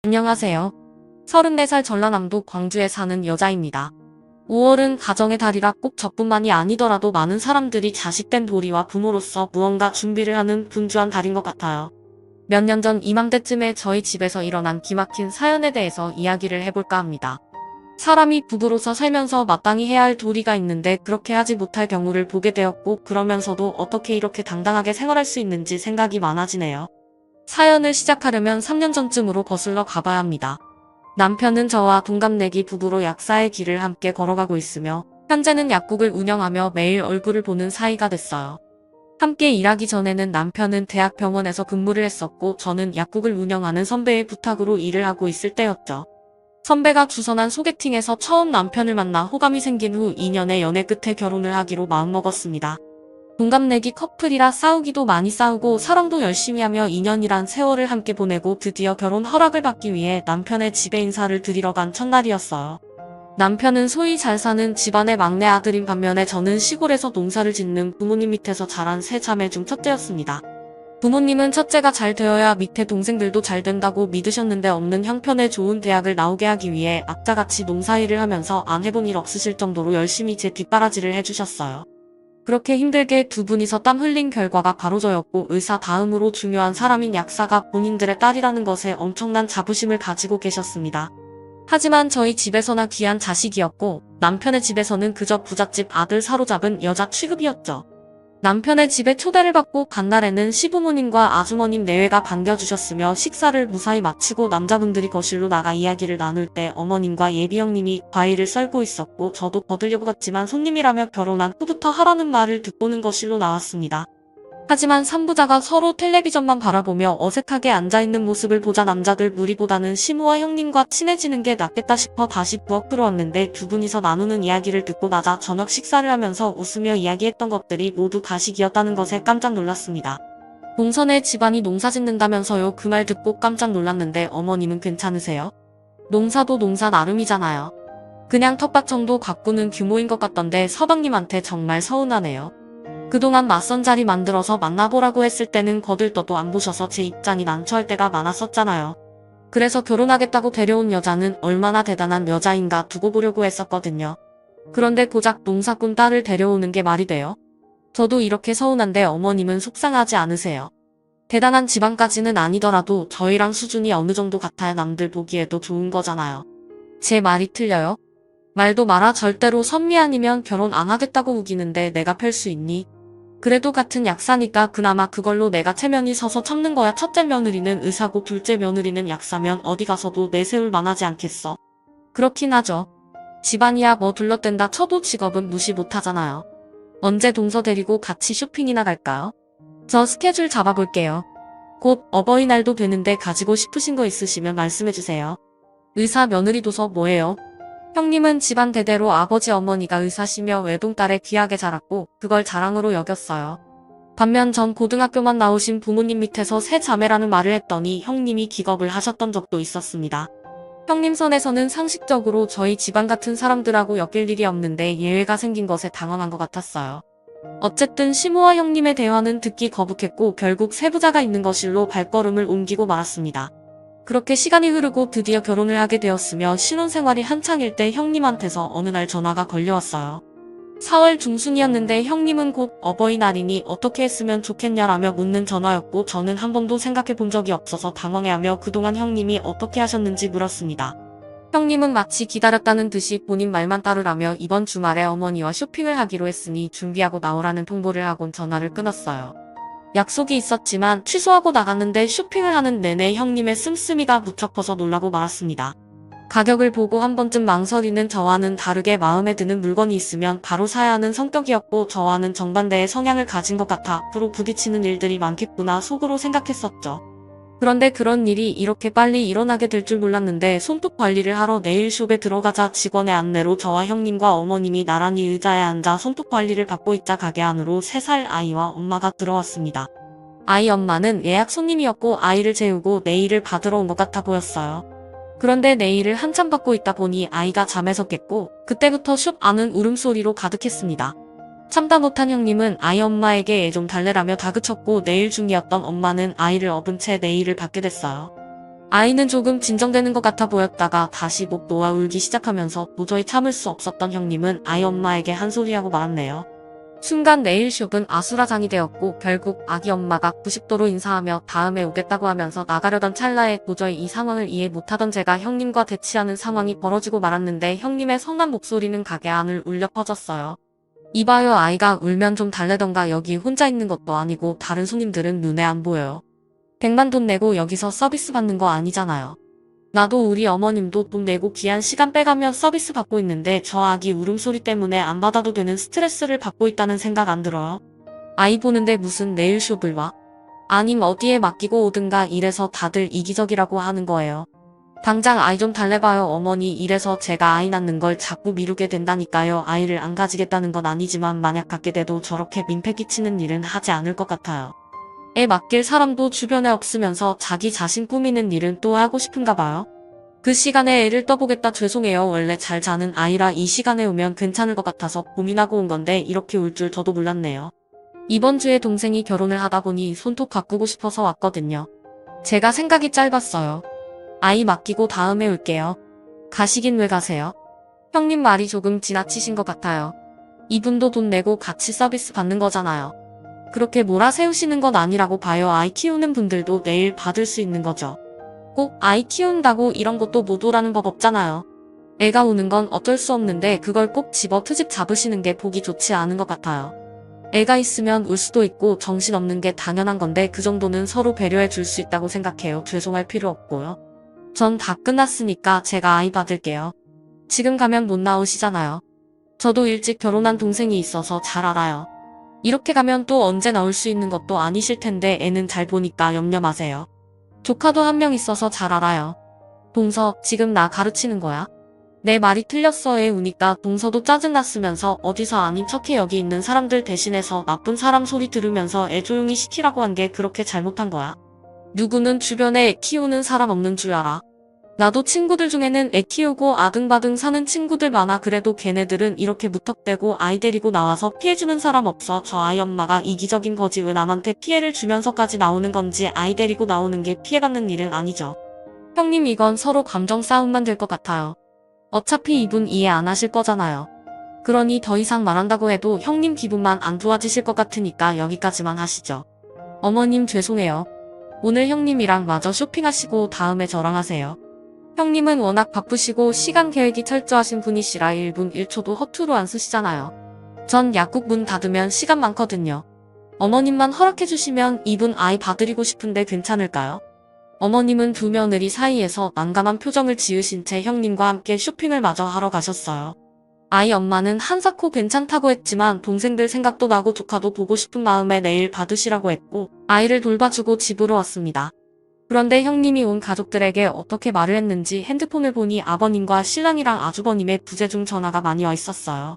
안녕하세요. 34살 전라남도 광주에 사는 여자입니다. 5월은 가정의 달이라 꼭 저뿐만이 아니더라도 많은 사람들이 자식된 도리와 부모로서 무언가 준비를 하는 분주한 달인 것 같아요. 몇 년 전 이맘때쯤에 저희 집에서 일어난 기막힌 사연에 대해서 이야기를 해볼까 합니다. 사람이 부부로서 살면서 마땅히 해야 할 도리가 있는데 그렇게 하지 못할 경우를 보게 되었고, 그러면서도 어떻게 이렇게 당당하게 생활할 수 있는지 생각이 많아지네요. 사연을 시작하려면 3년 전쯤으로 거슬러 가봐야 합니다. 남편은 저와 동갑내기 부부로 약사의 길을 함께 걸어가고 있으며, 현재는 약국을 운영하며 매일 얼굴을 보는 사이가 됐어요. 함께 일하기 전에는 남편은 대학병원에서 근무를 했었고, 저는 약국을 운영하는 선배의 부탁으로 일을 하고 있을 때였죠. 선배가 주선한 소개팅에서 처음 남편을 만나 호감이 생긴 후 2년의 연애 끝에 결혼을 하기로 마음먹었습니다. 동갑내기 커플이라 싸우기도 많이 싸우고 사랑도 열심히 하며 2년이란 세월을 함께 보내고, 드디어 결혼 허락을 받기 위해 남편의 집에 인사를 드리러 간 첫날이었어요. 남편은 소위 잘 사는 집안의 막내 아들인 반면에 저는 시골에서 농사를 짓는 부모님 밑에서 자란 세 자매 중 첫째였습니다. 부모님은 첫째가 잘 되어야 밑에 동생들도 잘 된다고 믿으셨는데, 없는 형편의 좋은 대학을 나오게 하기 위해 악자같이 농사일을 하면서 안 해본 일 없으실 정도로 열심히 제 뒷바라지를 해주셨어요. 그렇게 힘들게 두 분이서 땀 흘린 결과가 바로 저였고, 의사 다음으로 중요한 사람인 약사가 본인들의 딸이라는 것에 엄청난 자부심을 가지고 계셨습니다. 하지만 저희 집에서나 귀한 자식이었고, 남편의 집에서는 그저 부잣집 아들 사로잡은 여자 취급이었죠. 남편의 집에 초대를 받고 간 날에는 시부모님과 아주머님 내외가 반겨주셨으며, 식사를 무사히 마치고 남자분들이 거실로 나가 이야기를 나눌 때 어머님과 예비 형님이 과일을 썰고 있었고, 저도 거들려고 갔지만 손님이라며 결혼한 후부터 하라는 말을 듣고는 거실로 나왔습니다. 하지만 산부자가 서로 텔레비전만 바라보며 어색하게 앉아있는 모습을 보자 남자들 무리보다는 시모와 형님과 친해지는 게 낫겠다 싶어 다시 부엌 들어왔는데, 두 분이서 나누는 이야기를 듣고 나자 저녁 식사를 하면서 웃으며 이야기했던 것들이 모두 가식이었다는 것에 깜짝 놀랐습니다. 동선에 집안이 농사 짓는다면서요? 그 말 듣고 깜짝 놀랐는데, 어머님은 괜찮으세요? 농사도 농사 나름이잖아요. 그냥 텃밭 정도 가꾸는 규모인 것 같던데 서방님한테 정말 서운하네요. 그동안 맞선 자리 만들어서 만나보라고 했을 때는 거들떠도 안 보셔서 제 입장이 난처할 때가 많았었잖아요. 그래서 결혼하겠다고 데려온 여자는 얼마나 대단한 여자인가 두고 보려고 했었거든요. 그런데 고작 농사꾼 딸을 데려오는 게 말이 돼요? 저도 이렇게 서운한데 어머님은 속상하지 않으세요? 대단한 집안까지는 아니더라도 저희랑 수준이 어느 정도 같아야 남들 보기에도 좋은 거잖아요. 제 말이 틀려요? 말도 마라. 절대로 선미 아니면 결혼 안 하겠다고 우기는데 내가 펼 수 있니? 그래도 같은 약사니까 그나마 그걸로 내가 체면이 서서 참는 거야. 첫째 며느리는 의사고 둘째 며느리는 약사면 어디 가서도 내세울 만하지 않겠어. 그렇긴 하죠. 집안이야 뭐 둘러댄다 쳐도 직업은 무시 못하잖아요. 언제 동서 데리고 같이 쇼핑이나 갈까요? 저 스케줄 잡아볼게요. 곧 어버이날도 되는데 가지고 싶으신 거 있으시면 말씀해주세요. 의사 며느리 도서 뭐예요? 형님은 집안 대대로 아버지 어머니가 의사시며 외동딸에 귀하게 자랐고 그걸 자랑으로 여겼어요. 반면 전 고등학교만 나오신 부모님 밑에서 세 자매라는 말을 했더니 형님이 기겁을 하셨던 적도 있었습니다. 형님 선에서는 상식적으로 저희 집안 같은 사람들하고 엮일 일이 없는데 예외가 생긴 것에 당황한 것 같았어요. 어쨌든 시모와 형님의 대화는 듣기 거북했고, 결국 세부자가 있는 거실로 발걸음을 옮기고 말았습니다. 그렇게 시간이 흐르고 드디어 결혼을 하게 되었으며 신혼생활이 한창일 때 형님한테서 어느 날 전화가 걸려왔어요. 4월 중순이었는데 형님은 곧 어버이날이니 어떻게 했으면 좋겠냐라며 묻는 전화였고, 저는 한 번도 생각해 본 적이 없어서 당황해하며 그동안 형님이 어떻게 하셨는지 물었습니다. 형님은 마치 기다렸다는 듯이 본인 말만 따르라며 이번 주말에 어머니와 쇼핑을 하기로 했으니 준비하고 나오라는 통보를 하곤 전화를 끊었어요. 약속이 있었지만 취소하고 나갔는데 쇼핑을 하는 내내 형님의 씀씀이가 무척 커서 놀라고 말았습니다. 가격을 보고 한 번쯤 망설이는 저와는 다르게 마음에 드는 물건이 있으면 바로 사야 하는 성격이었고, 저와는 정반대의 성향을 가진 것 같아 앞으로 부딪히는 일들이 많겠구나 속으로 생각했었죠. 그런데 그런 일이 이렇게 빨리 일어나게 될 줄 몰랐는데, 손톱 관리를 하러 네일숍에 들어가자 직원의 안내로 저와 형님과 어머님이 나란히 의자에 앉아 손톱 관리를 받고 있자 가게 안으로 3살 아이와 엄마가 들어왔습니다. 아이 엄마는 예약 손님이었고 아이를 재우고 네일을 받으러 온 것 같아 보였어요. 그런데 네일을 한참 받고 있다 보니 아이가 잠에서 깼고, 그때부터 숍 안은 울음소리로 가득했습니다. 참다 못한 형님은 아이 엄마에게 애 좀 달래라며 다그쳤고, 네일 중이었던 엄마는 아이를 업은 채 네일을 받게 됐어요. 아이는 조금 진정되는 것 같아 보였다가 다시 목 놓아 울기 시작하면서 도저히 참을 수 없었던 형님은 아이 엄마에게 한 소리하고 말았네요. 순간 네일숍은 아수라장이 되었고 결국 아기 엄마가 90도로 인사하며 다음에 오겠다고 하면서 나가려던 찰나에 도저히 이 상황을 이해 못하던 제가 형님과 대치하는 상황이 벌어지고 말았는데 형님의 성난 목소리는 가게 안을 울려 퍼졌어요. 이봐요, 아이가 울면 좀 달래던가. 여기 혼자 있는 것도 아니고 다른 손님들은 눈에 안 보여요. 100만 돈 내고 여기서 서비스 받는 거 아니잖아요. 나도 우리 어머님도 돈 내고 귀한 시간 빼가며 서비스 받고 있는데 저 아기 울음소리 때문에 안 받아도 되는 스트레스를 받고 있다는 생각 안 들어요? 아이 보는데 무슨 네일숍을 와? 아님 어디에 맡기고 오든가. 이래서 다들 이기적이라고 하는 거예요. 당장 아이 좀 달래봐요 어머니. 이래서 제가 아이 낳는 걸 자꾸 미루게 된다니까요. 아이를 안 가지겠다는 건 아니지만 만약 갖게 돼도 저렇게 민폐 끼치는 일은 하지 않을 것 같아요. 애 맡길 사람도 주변에 없으면서 자기 자신 꾸미는 일은 또 하고 싶은가 봐요. 그 시간에 애를 떠보겠다. 죄송해요. 원래 잘 자는 아이라 이 시간에 오면 괜찮을 것 같아서 고민하고 온 건데 이렇게 울 줄 저도 몰랐네요. 이번 주에 동생이 결혼을 하다 보니 손톱 가꾸고 싶어서 왔거든요. 제가 생각이 짧았어요. 아이 맡기고 다음에 올게요. 가시긴 왜 가세요? 형님 말이 조금 지나치신 것 같아요. 이분도 돈 내고 같이 서비스 받는 거잖아요. 그렇게 몰아세우시는 건 아니라고 봐요. 아이 키우는 분들도 내일 받을 수 있는 거죠. 꼭 아이 키운다고 이런 것도 못 오라는 법 없잖아요. 애가 우는 건 어쩔 수 없는데 그걸 꼭 집어 트집 잡으시는 게 보기 좋지 않은 것 같아요. 애가 있으면 울 수도 있고 정신없는 게 당연한 건데 그 정도는 서로 배려해 줄 수 있다고 생각해요. 죄송할 필요 없고요. 전 다 끝났으니까 제가 아이 받을게요. 지금 가면 못 나오시잖아요. 저도 일찍 결혼한 동생이 있어서 잘 알아요. 이렇게 가면 또 언제 나올 수 있는 것도 아니실 텐데 애는 잘 보니까 염려 마세요. 조카도 한 명 있어서 잘 알아요. 동서, 지금 나 가르치는 거야? 내 말이 틀렸어. 애 우니까 동서도 짜증났으면서 어디서 아닌 척해. 여기 있는 사람들 대신해서 나쁜 사람 소리 들으면서 애 조용히 시키라고 한 게 그렇게 잘못한 거야. 누구는 주변에 애 키우는 사람 없는 줄 알아. 나도 친구들 중에는 애 키우고 아등바등 사는 친구들 많아. 그래도 걔네들은 이렇게 무턱대고 아이 데리고 나와서 피해주는 사람 없어. 저 아이 엄마가 이기적인 거지 왜 남한테 피해를 주면서까지 나오는 건지. 아이 데리고 나오는 게 피해받는 일은 아니죠. 형님, 이건 서로 감정 싸움만 될 것 같아요. 어차피 이분 이해 안 하실 거잖아요. 그러니 더 이상 말한다고 해도 형님 기분만 안 좋아지실 것 같으니까 여기까지만 하시죠. 어머님 죄송해요. 오늘 형님이랑 마저 쇼핑하시고 다음에 저랑 하세요. 형님은 워낙 바쁘시고 시간 계획이 철저하신 분이시라 1분 1초도 허투루 안 쓰시잖아요. 전 약국 문 닫으면 시간 많거든요. 어머님만 허락해주시면 이분 아이 봐드리고 싶은데 괜찮을까요? 어머님은 두 며느리 사이에서 난감한 표정을 지으신 채 형님과 함께 쇼핑을 마저 하러 가셨어요. 아이 엄마는 한사코 괜찮다고 했지만 동생들 생각도 나고 조카도 보고 싶은 마음에 내일 받으시라고 했고 아이를 돌봐주고 집으로 왔습니다. 그런데 형님이 온 가족들에게 어떻게 말을 했는지 핸드폰을 보니 아버님과 신랑이랑 아주버님의 부재중 전화가 많이 와 있었어요.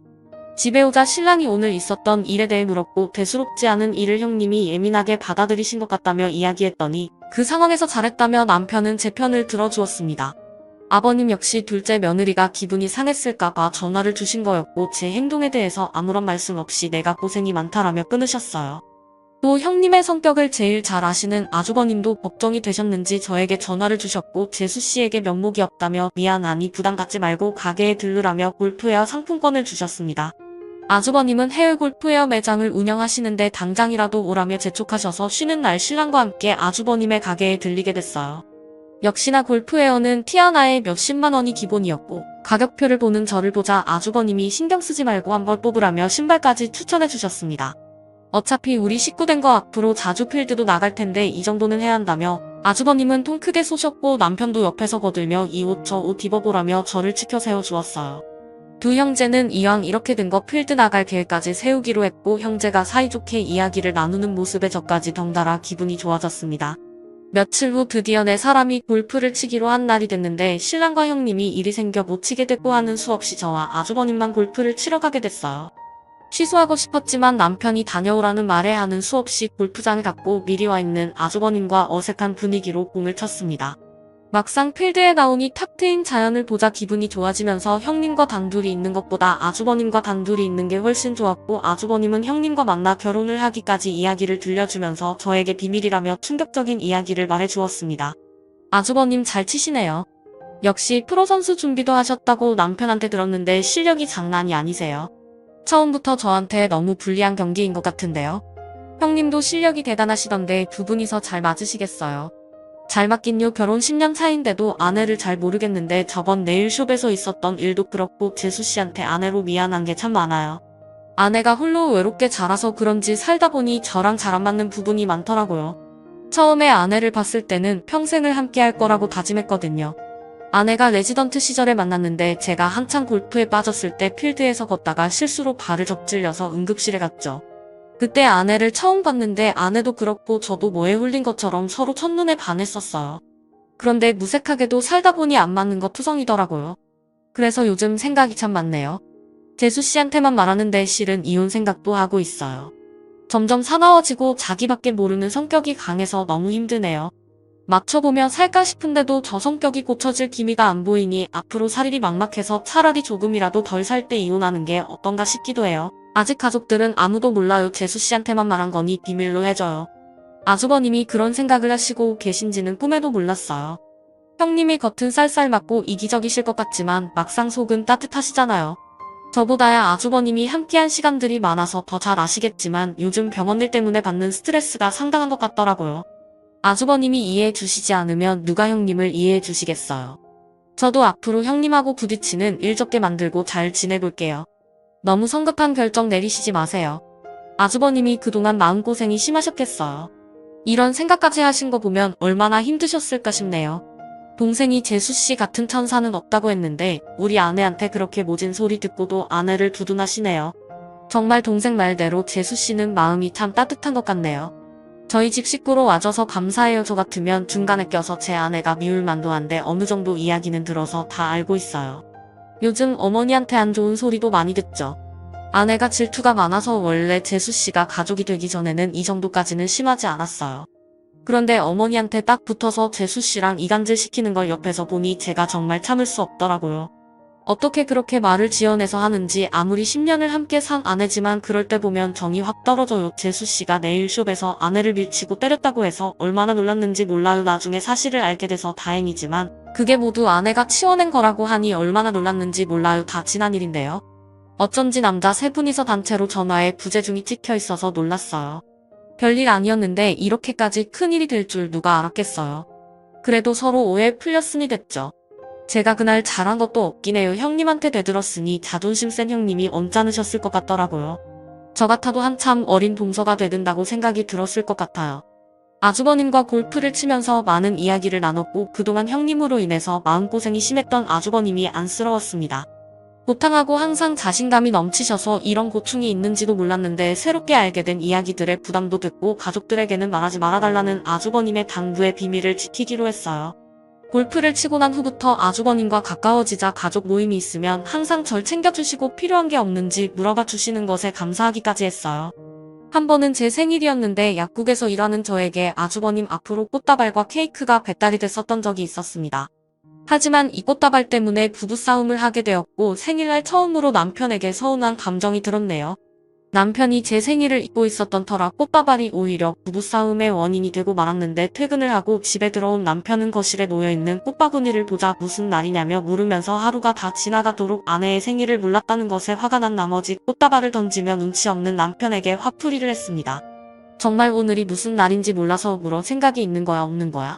집에 오자 신랑이 오늘 있었던 일에 대해 물었고 대수롭지 않은 일을 형님이 예민하게 받아들이신 것 같다며 이야기했더니 그 상황에서 잘했다며 남편은 제 편을 들어주었습니다. 아버님 역시 둘째 며느리가 기분이 상했을까봐 전화를 주신 거였고 제 행동에 대해서 아무런 말씀 없이 내가 고생이 많다라며 끊으셨어요. 또 형님의 성격을 제일 잘 아시는 아주버님도 걱정이 되셨는지 저에게 전화를 주셨고 재수씨에게 면목이 없다며 미안하니 부담 갖지 말고 가게에 들르라며 골프웨어 상품권을 주셨습니다. 아주버님은 해외 골프웨어 매장을 운영하시는데 당장이라도 오라며 재촉하셔서 쉬는 날 신랑과 함께 아주버님의 가게에 들리게 됐어요. 역시나 골프웨어는 티 하나에 몇십만 원이 기본이었고 가격표를 보는 저를 보자 아주버님이 신경 쓰지 말고 한 벌 뽑으라며 신발까지 추천해 주셨습니다. 어차피 우리 식구 된 거 앞으로 자주 필드도 나갈 텐데 이 정도는 해야 한다며 아주버님은 통 크게 쏘셨고 남편도 옆에서 거들며 이 옷 저 옷 입어보라며 저를 치켜 세워주었어요. 두 형제는 이왕 이렇게 된 거 필드 나갈 계획까지 세우기로 했고 형제가 사이좋게 이야기를 나누는 모습에 저까지 덩달아 기분이 좋아졌습니다. 며칠 후 드디어 내 사람이 골프를 치기로 한 날이 됐는데 신랑과 형님이 일이 생겨 못 치게 됐고 하는 수 없이 저와 아주버님만 골프를 치러 가게 됐어요. 취소하고 싶었지만 남편이 다녀오라는 말에 하는 수 없이 골프장에 갔고 미리 와 있는 아주버님과 어색한 분위기로 공을 쳤습니다. 막상 필드에 나오니 탁 트인 자연을 보자 기분이 좋아지면서 형님과 단둘이 있는 것보다 아주버님과 단둘이 있는 게 훨씬 좋았고 아주버님은 형님과 만나 결혼을 하기까지 이야기를 들려주면서 저에게 비밀이라며 충격적인 이야기를 말해주었습니다. 아주버님 잘 치시네요. 역시 프로 선수 준비도 하셨다고 남편한테 들었는데 실력이 장난이 아니세요. 처음부터 저한테 너무 불리한 경기인 것 같은데요. 형님도 실력이 대단하시던데 두 분이서 잘 맞으시겠어요. 잘 맞긴요. 결혼 10년 차인데도 아내를 잘 모르겠는데 저번 네일숍에서 있었던 일도 그렇고 재수씨한테 아내로 미안한 게 참 많아요. 아내가 홀로 외롭게 자라서 그런지 살다 보니 저랑 잘 안 맞는 부분이 많더라고요. 처음에 아내를 봤을 때는 평생을 함께 할 거라고 다짐했거든요. 아내가 레지던트 시절에 만났는데 제가 한창 골프에 빠졌을 때 필드에서 걷다가 실수로 발을 접질려서 응급실에 갔죠. 그때 아내를 처음 봤는데 아내도 그렇고 저도 뭐에 홀린 것처럼 서로 첫눈에 반했었어요. 그런데 무색하게도 살다 보니 안 맞는 것 투성이더라고요. 그래서 요즘 생각이 참 많네요. 재수씨한테만 말하는데 실은 이혼 생각도 하고 있어요. 점점 사나워지고 자기밖에 모르는 성격이 강해서 너무 힘드네요. 맞춰보면 살까 싶은데도 저 성격이 고쳐질 기미가 안 보이니 앞으로 살 일이 막막해서 차라리 조금이라도 덜 살 때 이혼하는 게 어떤가 싶기도 해요. 아직 가족들은 아무도 몰라요. 재수씨한테만 말한 거니 비밀로 해줘요. 아주버님이 그런 생각을 하시고 계신지는 꿈에도 몰랐어요. 형님이 겉은 쌀쌀 맞고 이기적이실 것 같지만 막상 속은 따뜻하시잖아요. 저보다야 아주버님이 함께한 시간들이 많아서 더 잘 아시겠지만 요즘 병원 일 때문에 받는 스트레스가 상당한 것 같더라고요. 아주버님이 이해해 주시지 않으면 누가 형님을 이해해 주시겠어요. 저도 앞으로 형님하고 부딪히는 일 적게 만들고 잘 지내볼게요. 너무 성급한 결정 내리시지 마세요. 아주버님이 그동안 마음고생이 심하셨겠어요. 이런 생각까지 하신 거 보면 얼마나 힘드셨을까 싶네요. 동생이 재수씨 같은 천사는 없다고 했는데 우리 아내한테 그렇게 모진 소리 듣고도 아내를 두둔하시네요. 정말 동생 말대로 재수씨는 마음이 참 따뜻한 것 같네요. 저희 집 식구로 와줘서 감사해요. 저 같으면 중간에 껴서 제 아내가 미울만도한데 어느 정도 이야기는 들어서 다 알고 있어요. 요즘 어머니한테 안 좋은 소리도 많이 듣죠. 아내가 질투가 많아서 원래 재수씨가 가족이 되기 전에는 이 정도까지는 심하지 않았어요. 그런데 어머니한테 딱 붙어서 재수씨랑 이간질 시키는 걸 옆에서 보니 제가 정말 참을 수 없더라고요. 어떻게 그렇게 말을 지어내서 하는지 아무리 10년을 함께 산 아내지만 그럴 때 보면 정이 확 떨어져요. 재수씨가 네일숍에서 아내를 밀치고 때렸다고 해서 얼마나 놀랐는지 몰라요. 나중에 사실을 알게 돼서 다행이지만 그게 모두 아내가 치워낸 거라고 하니 얼마나 놀랐는지 몰라요. 다 지난 일인데요. 어쩐지 남자 세 분이서 단체로 전화에 부재중이 찍혀 있어서 놀랐어요. 별일 아니었는데 이렇게까지 큰일이 될 줄 누가 알았겠어요. 그래도 서로 오해 풀렸으니 됐죠. 제가 그날 잘한 것도 없긴 해요. 형님한테 되들었으니 자존심 센 형님이 언짢으셨을 것 같더라고요. 저 같아도 한참 어린 동서가 되든다고 생각이 들었을 것 같아요. 아주버님과 골프를 치면서 많은 이야기를 나눴고 그동안 형님으로 인해서 마음고생이 심했던 아주버님이 안쓰러웠습니다. 고탕하고 항상 자신감이 넘치셔서 이런 고충이 있는지도 몰랐는데 새롭게 알게 된 이야기들의 부담도 듣고 가족들에게는 말하지 말아달라는 아주버님의 당부의 비밀을 지키기로 했어요. 골프를 치고 난 후부터 아주버님과 가까워지자 가족 모임이 있으면 항상 절 챙겨주시고 필요한 게 없는지 물어봐 주시는 것에 감사하기까지 했어요. 한 번은 제 생일이었는데 약국에서 일하는 저에게 아주버님 앞으로 꽃다발과 케이크가 배달이 됐었던 적이 있었습니다. 하지만 이 꽃다발 때문에 부부싸움을 하게 되었고 생일날 처음으로 남편에게 서운한 감정이 들었네요. 남편이 제 생일을 잊고 있었던 터라 꽃다발이 오히려 부부싸움의 원인이 되고 말았는데 퇴근을 하고 집에 들어온 남편은 거실에 놓여있는 꽃바구니를 보자 무슨 날이냐며 물으면서 하루가 다 지나가도록 아내의 생일을 몰랐다는 것에 화가 난 나머지 꽃다발을 던지며 눈치 없는 남편에게 화풀이를 했습니다. 정말 오늘이 무슨 날인지 몰라서 물어 생각이 있는 거야 없는 거야?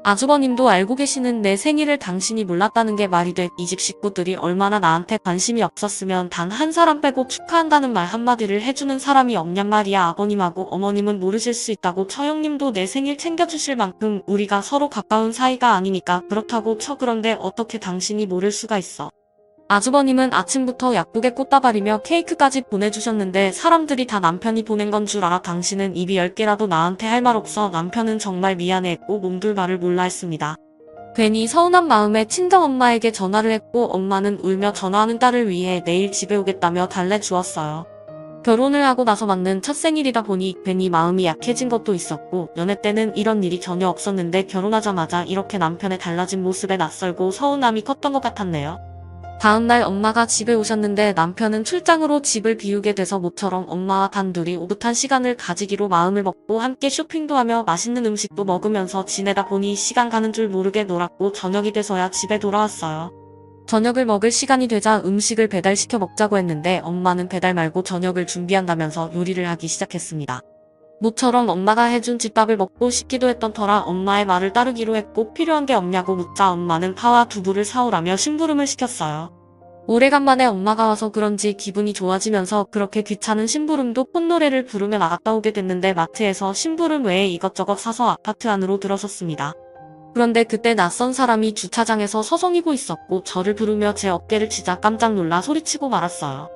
아주버님도 알고 계시는 내 생일을 당신이 몰랐다는 게 말이 돼. 이 집 식구들이 얼마나 나한테 관심이 없었으면 단 한 사람 빼고 축하한다는 말 한마디를 해주는 사람이 없냔 말이야. 아버님하고 어머님은 모르실 수 있다고 처형님도 내 생일 챙겨주실 만큼 우리가 서로 가까운 사이가 아니니까 그렇다고 쳐. 그런데 어떻게 당신이 모를 수가 있어. 아주버님은 아침부터 약국에 꽃다발이며 케이크까지 보내주셨는데 사람들이 다 남편이 보낸 건 줄 알아. 당신은 입이 10개라도 나한테 할 말 없어. 남편은 정말 미안해했고 몸둘 바를 몰라 했습니다. 괜히 서운한 마음에 친정엄마에게 전화를 했고 엄마는 울며 전화하는 딸을 위해 내일 집에 오겠다며 달래주었어요. 결혼을 하고 나서 맞는 첫 생일이다 보니 괜히 마음이 약해진 것도 있었고 연애 때는 이런 일이 전혀 없었는데 결혼하자마자 이렇게 남편의 달라진 모습에 낯설고 서운함이 컸던 것 같았네요. 다음날 엄마가 집에 오셨는데 남편은 출장으로 집을 비우게 돼서 모처럼 엄마와 단둘이 오붓한 시간을 가지기로 마음을 먹고 함께 쇼핑도 하며 맛있는 음식도 먹으면서 지내다 보니 시간 가는 줄 모르게 놀았고 저녁이 돼서야 집에 돌아왔어요. 저녁을 먹을 시간이 되자 음식을 배달시켜 먹자고 했는데 엄마는 배달 말고 저녁을 준비한다면서 요리를 하기 시작했습니다. 모처럼 엄마가 해준 집밥을 먹고 싶기도 했던 터라 엄마의 말을 따르기로 했고 필요한 게 없냐고 묻자 엄마는 파와 두부를 사오라며 심부름을 시켰어요. 오래간만에 엄마가 와서 그런지 기분이 좋아지면서 그렇게 귀찮은 심부름도 콧노래를 부르며 나갔다 오게 됐는데 마트에서 심부름 외에 이것저것 사서 아파트 안으로 들어섰습니다. 그런데 그때 낯선 사람이 주차장에서 서성이고 있었고 저를 부르며 제 어깨를 치자 깜짝 놀라 소리치고 말았어요.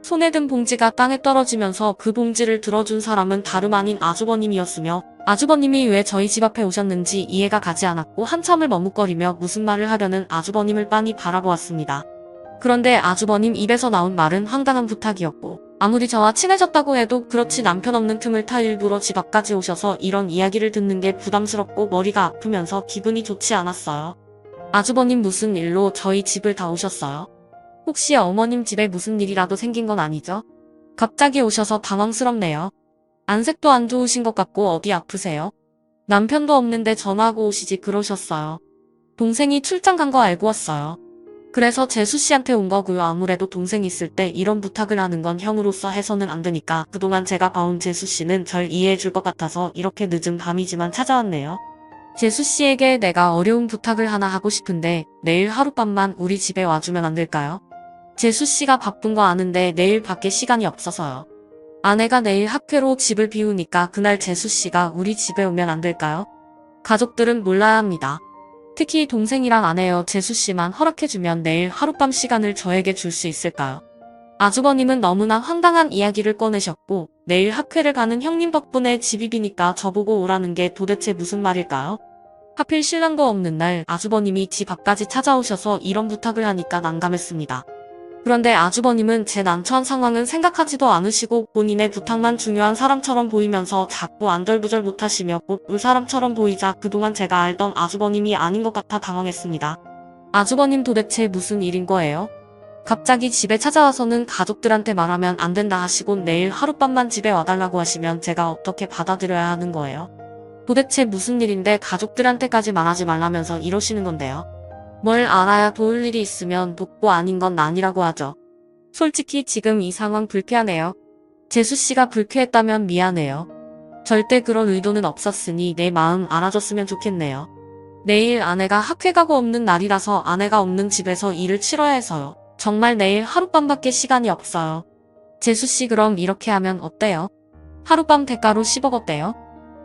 손에 든 봉지가 땅에 떨어지면서 그 봉지를 들어준 사람은 다름 아닌 아주버님이었으며 아주버님이 왜 저희 집 앞에 오셨는지 이해가 가지 않았고 한참을 머뭇거리며 무슨 말을 하려는 아주버님을 빤히 바라보았습니다. 그런데 아주버님 입에서 나온 말은 황당한 부탁이었고 아무리 저와 친해졌다고 해도 그렇지 남편 없는 틈을 타 일부러 집 앞까지 오셔서 이런 이야기를 듣는 게 부담스럽고 머리가 아프면서 기분이 좋지 않았어요. 아주버님 무슨 일로 저희 집을 다 오셨어요? 혹시 어머님 집에 무슨 일이라도 생긴 건 아니죠? 갑자기 오셔서 당황스럽네요. 안색도 안 좋으신 것 같고 어디 아프세요? 남편도 없는데 전화하고 오시지 그러셨어요. 동생이 출장 간 거 알고 왔어요. 그래서 재수 씨한테 온 거고요. 아무래도 동생 있을 때 이런 부탁을 하는 건 형으로서 해서는 안 되니까 그동안 제가 봐온 재수 씨는 절 이해해 줄 것 같아서 이렇게 늦은 밤이지만 찾아왔네요. 재수 씨에게 내가 어려운 부탁을 하나 하고 싶은데 내일 하룻밤만 우리 집에 와주면 안 될까요? 재수 씨가 바쁜 거 아는데 내일 밖에 시간이 없어서요. 아내가 내일 학회로 집을 비우니까 그날 재수 씨가 우리 집에 오면 안 될까요? 가족들은 몰라야 합니다. 특히 동생이랑 아내여 재수 씨만 허락해주면 내일 하룻밤 시간을 저에게 줄 수 있을까요? 아주버님은 너무나 황당한 이야기를 꺼내셨고 내일 학회를 가는 형님 덕분에 집이 비니까 저보고 오라는 게 도대체 무슨 말일까요? 하필 신랑도 없는 날 아주버님이 집 앞까지 찾아오셔서 이런 부탁을 하니까 난감했습니다. 그런데 아주버님은 제 난처한 상황은 생각하지도 않으시고 본인의 부탁만 중요한 사람처럼 보이면서 자꾸 안절부절 못하시며 꼭 울 사람처럼 보이자 그동안 제가 알던 아주버님이 아닌 것 같아 당황했습니다. 아주버님 도대체 무슨 일인 거예요? 갑자기 집에 찾아와서는 가족들한테 말하면 안 된다 하시고 내일 하룻밤만 집에 와달라고 하시면 제가 어떻게 받아들여야 하는 거예요? 도대체 무슨 일인데 가족들한테까지 말하지 말라면서 이러시는 건데요. 뭘 알아야 도울 일이 있으면 돕고 아닌 건 아니라고 하죠. 솔직히 지금 이 상황 불쾌하네요. 재수씨가 불쾌했다면 미안해요. 절대 그런 의도는 없었으니 내 마음 알아줬으면 좋겠네요. 내일 아내가 학회 가고 없는 날이라서 아내가 없는 집에서 일을 치러야 해서요. 정말 내일 하룻밤밖에 시간이 없어요. 재수씨 그럼 이렇게 하면 어때요? 하룻밤 대가로 10억 어때요?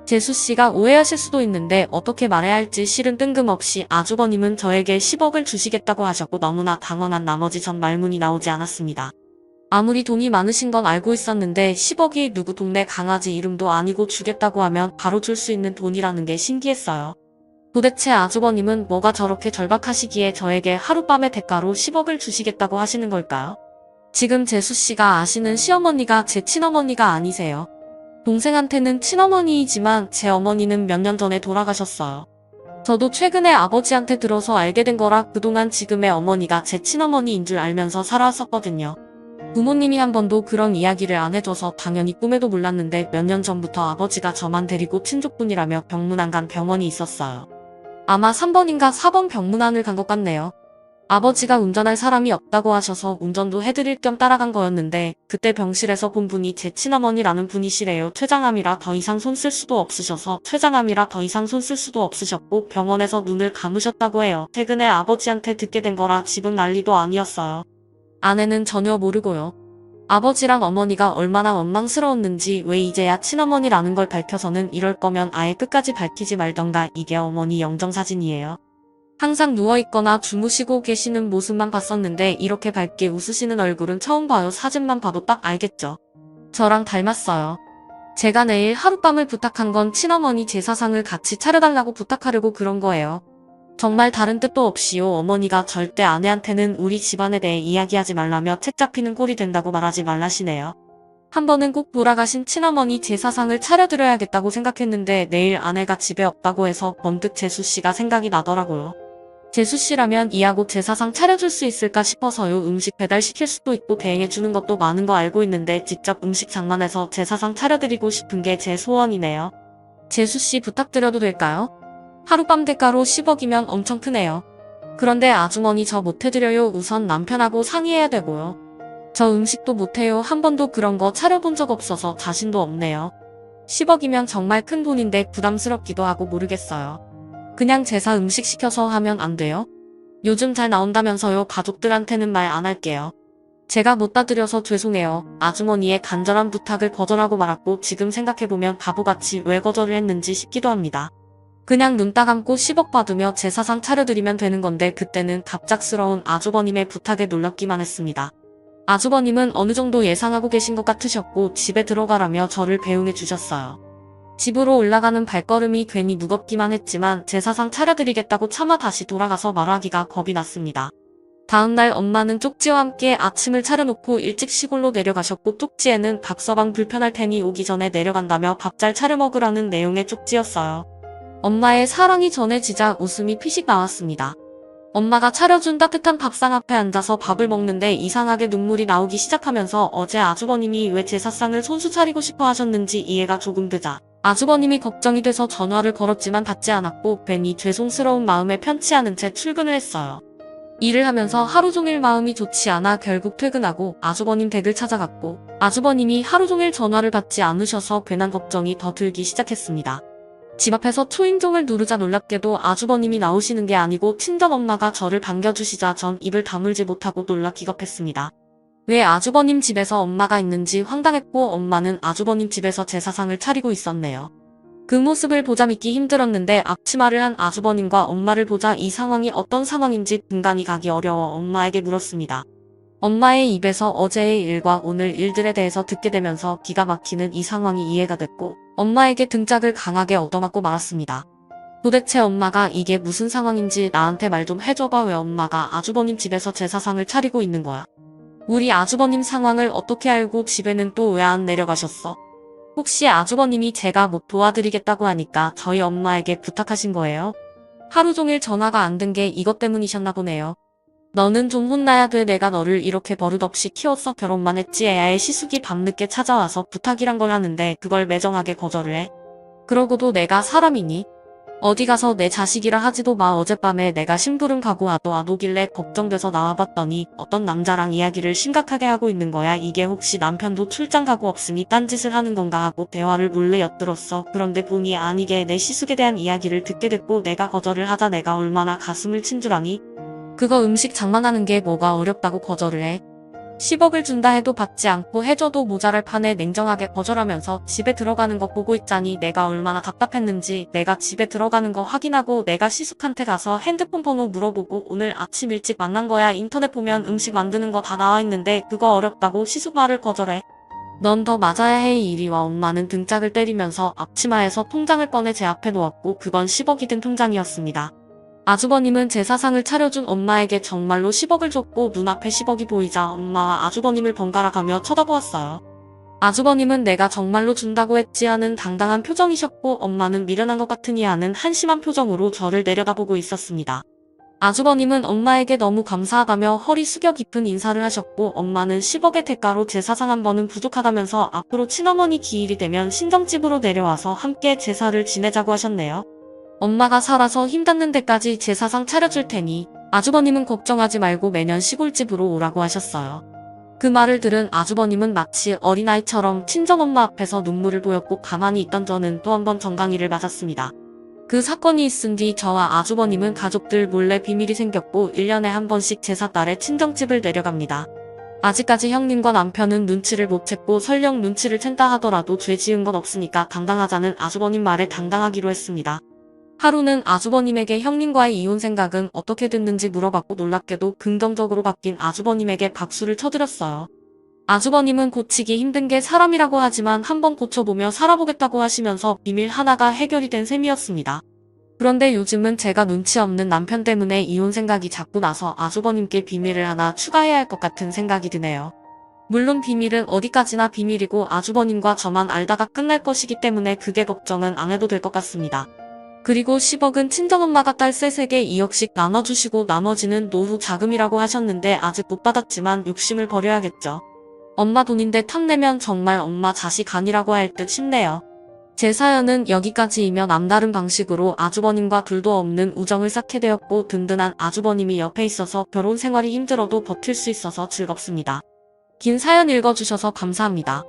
재수씨가 오해하실 수도 있는데 어떻게 말해야 할지 실은 뜬금없이 아주버님은 저에게 10억을 주시겠다고 하셨고 너무나 당황한 나머지 전 말문이 나오지 않았습니다. 아무리 돈이 많으신 건 알고 있었는데 10억이 누구 동네 강아지 이름도 아니고 주겠다고 하면 바로 줄 수 있는 돈이라는 게 신기했어요. 도대체 아주버님은 뭐가 저렇게 절박하시기에 저에게 하룻밤의 대가로 10억을 주시겠다고 하시는 걸까요? 지금 재수씨가 아시는 시어머니가 제 친어머니가 아니세요. 동생한테는 친어머니이지만 제 어머니는 몇 년 전에 돌아가셨어요. 저도 최근에 아버지한테 들어서 알게 된 거라 그동안 지금의 어머니가 제 친어머니인 줄 알면서 살아왔었거든요. 부모님이 한 번도 그런 이야기를 안 해줘서 당연히 꿈에도 몰랐는데 몇 년 전부터 아버지가 저만 데리고 친족분이라며 병문안 간 병원이 있었어요. 아마 3번인가 4번 병문안을 간 것 같네요. 아버지가 운전할 사람이 없다고 하셔서 운전도 해드릴 겸 따라간 거였는데 그때 병실에서 본 분이 제 친어머니라는 분이시래요. 췌장암이라 더 이상 손 쓸 수도 없으셔서 췌장암이라 더 이상 손 쓸 수도 없으셨고 병원에서 눈을 감으셨다고 해요. 최근에 아버지한테 듣게 된 거라 집은 난리도 아니었어요. 아내는 전혀 모르고요. 아버지랑 어머니가 얼마나 원망스러웠는지 왜 이제야 친어머니라는 걸 밝혀서는 이럴 거면 아예 끝까지 밝히지 말던가. 이게 어머니 영정사진이에요. 항상 누워있거나 주무시고 계시는 모습만 봤었는데 이렇게 밝게 웃으시는 얼굴은 처음 봐요. 사진만 봐도 딱 알겠죠. 저랑 닮았어요. 제가 내일 하룻밤을 부탁한 건 친어머니 제사상을 같이 차려달라고 부탁하려고 그런 거예요. 정말 다른 뜻도 없이요. 어머니가 절대 아내한테는 우리 집안에 대해 이야기하지 말라며 책 잡히는 꼴이 된다고 말하지 말라시네요. 한 번은 꼭 돌아가신 친어머니 제사상을 차려드려야겠다고 생각했는데 내일 아내가 집에 없다고 해서 번뜩 재수씨가 생각이 나더라고요. 재수씨라면 이하고 제사상 차려줄 수 있을까 싶어서요. 음식 배달시킬 수도 있고 대행해주는 것도 많은 거 알고 있는데 직접 음식 장만해서 제사상 차려드리고 싶은 게 제 소원이네요. 재수씨 부탁드려도 될까요? 하룻밤 대가로 10억이면 엄청 크네요. 그런데 아주머니 저 못해드려요. 우선 남편하고 상의해야 되고요. 저 음식도 못해요. 한 번도 그런 거 차려본 적 없어서 자신도 없네요. 10억이면 정말 큰 돈인데 부담스럽기도 하고 모르겠어요. 그냥 제사 음식 시켜서 하면 안 돼요? 요즘 잘 나온다면서요. 가족들한테는 말 안 할게요. 제가 못 따드려서 죄송해요. 아주머니의 간절한 부탁을 거절하고 말았고 지금 생각해보면 바보같이 왜 거절을 했는지 싶기도 합니다. 그냥 눈 따감고 10억 받으며 제사상 차려드리면 되는 건데 그때는 갑작스러운 아주버님의 부탁에 놀랍기만 했습니다. 아주버님은 어느 정도 예상하고 계신 것 같으셨고 집에 들어가라며 저를 배웅해 주셨어요. 집으로 올라가는 발걸음이 괜히 무겁기만 했지만 제사상 차려드리겠다고 차마 다시 돌아가서 말하기가 겁이 났습니다. 다음날 엄마는 쪽지와 함께 아침을 차려놓고 일찍 시골로 내려가셨고 쪽지에는 각서방 불편할 테니 오기 전에 내려간다며 밥 잘 차려 먹으라는 내용의 쪽지였어요. 엄마의 사랑이 전해지자 웃음이 피식 나왔습니다. 엄마가 차려준 따뜻한 밥상 앞에 앉아서 밥을 먹는데 이상하게 눈물이 나오기 시작하면서 어제 아주버님이 왜 제사상을 손수 차리고 싶어 하셨는지 이해가 조금 되자 아주버님이 걱정이 돼서 전화를 걸었지만 받지 않았고 괜히 죄송스러운 마음에 편치 않은 채 출근을 했어요. 일을 하면서 하루 종일 마음이 좋지 않아 결국 퇴근하고 아주버님 댁을 찾아갔고 아주버님이 하루 종일 전화를 받지 않으셔서 괜한 걱정이 더 들기 시작했습니다. 집 앞에서 초인종을 누르자 놀랍게도 아주버님이 나오시는 게 아니고 친정엄마가 저를 반겨주시자 전 입을 다물지 못하고 놀라 기겁했습니다. 왜 아주버님 집에서 엄마가 있는지 황당했고 엄마는 아주버님 집에서 제사상을 차리고 있었네요. 그 모습을 보자 믿기 힘들었는데 앞치마를 한 아주버님과 엄마를 보자 이 상황이 어떤 상황인지 분간이 가기 어려워 엄마에게 물었습니다. 엄마의 입에서 어제의 일과 오늘 일들에 대해서 듣게 되면서 기가 막히는 이 상황이 이해가 됐고 엄마에게 등짝을 강하게 얻어맞고 말았습니다. 도대체 엄마가 이게 무슨 상황인지 나한테 말 좀 해줘봐. 왜 엄마가 아주버님 집에서 제사상을 차리고 있는 거야? 우리 아주버님 상황을 어떻게 알고 집에는 또 왜 안 내려가셨어? 혹시 아주버님이 제가 못 도와드리겠다고 하니까 저희 엄마에게 부탁하신 거예요? 하루 종일 전화가 안 든 게 이것 때문이셨나 보네요. 너는 좀 혼나야 돼. 내가 너를 이렇게 버릇없이 키웠어. 결혼만 했지. 애야의 시숙이 밤늦게 찾아와서 부탁이란 걸 하는데 그걸 매정하게 거절을 해. 그러고도 내가 사람이니? 어디 가서 내 자식이라 하지도 마. 어젯밤에 내가 심부름 가고 안 오길래 걱정돼서 나와봤더니 어떤 남자랑 이야기를 심각하게 하고 있는 거야. 이게 혹시 남편도 출장 가고 없으니 딴짓을 하는 건가 하고 대화를 몰래 엿들었어. 그런데 본의 아니게 내 시숙에 대한 이야기를 듣게 됐고 내가 거절을 하자 내가 얼마나 가슴을 친 줄 아니? 그거 음식 장만하는 게 뭐가 어렵다고 거절을 해. 10억을 준다 해도 받지 않고 해줘도 모자랄 판에 냉정하게 거절하면서 집에 들어가는 거 보고 있자니 내가 얼마나 답답했는지. 내가 집에 들어가는 거 확인하고 내가 시숙한테 가서 핸드폰 번호 물어보고 오늘 아침 일찍 만난 거야. 인터넷 보면 음식 만드는 거 다 나와 있는데 그거 어렵다고 시숙 말을 거절해. 넌 더 맞아야 해. 이리 와. 엄마는 등짝을 때리면서 앞치마에서 통장을 꺼내 제 앞에 놓았고 그건 10억이 든 통장이었습니다. 아주버님은 제사상을 차려준 엄마에게 정말로 10억을 줬고 눈앞에 10억이 보이자 엄마와 아주버님을 번갈아 가며 쳐다보았어요. 아주버님은 내가 정말로 준다고 했지 하는 당당한 표정이셨고 엄마는 미련한 것 같으니 하는 한심한 표정으로 저를 내려다보고 있었습니다. 아주버님은 엄마에게 너무 감사하다며 허리 숙여 깊은 인사를 하셨고 엄마는 10억의 대가로 제사상 한 번은 부족하다면서 앞으로 친어머니 기일이 되면 친정집으로 내려와서 함께 제사를 지내자고 하셨네요. 엄마가 살아서 힘 닿는 데까지 제사상 차려줄 테니 아주버님은 걱정하지 말고 매년 시골집으로 오라고 하셨어요. 그 말을 들은 아주버님은 마치 어린아이처럼 친정엄마 앞에서 눈물을 보였고 가만히 있던 저는 또 한 번 정강이를 맞았습니다. 그 사건이 있은 뒤 저와 아주버님은 가족들 몰래 비밀이 생겼고 1년에 한 번씩 제삿날에 친정집을 내려갑니다. 아직까지 형님과 남편은 눈치를 못 챘고 설령 눈치를 챈다 하더라도 죄 지은 건 없으니까 당당하자는 아주버님 말에 당당하기로 했습니다. 하루는 아주버님에게 형님과의 이혼 생각은 어떻게 됐는지 물어봤고 놀랍게도 긍정적으로 바뀐 아주버님에게 박수를 쳐드렸어요. 아주버님은 고치기 힘든 게 사람이라고 하지만 한번 고쳐보며 살아보겠다고 하시면서 비밀 하나가 해결이 된 셈이었습니다. 그런데 요즘은 제가 눈치 없는 남편 때문에 이혼 생각이 자꾸 나서 아주버님께 비밀을 하나 추가해야 할 것 같은 생각이 드네요. 물론 비밀은 어디까지나 비밀이고 아주버님과 저만 알다가 끝날 것이기 때문에 그게 걱정은 안 해도 될 것 같습니다. 그리고 10억은 친정엄마가 딸 셋에게 2억씩 나눠주시고 나머지는 노후 자금이라고 하셨는데 아직 못 받았지만 욕심을 버려야겠죠. 엄마 돈인데 탐내면 정말 엄마 자식 아니라고 할 듯 싶네요. 제 사연은 여기까지이며 남다른 방식으로 아주버님과 둘도 없는 우정을 쌓게 되었고 든든한 아주버님이 옆에 있어서 결혼 생활이 힘들어도 버틸 수 있어서 즐겁습니다. 긴 사연 읽어주셔서 감사합니다.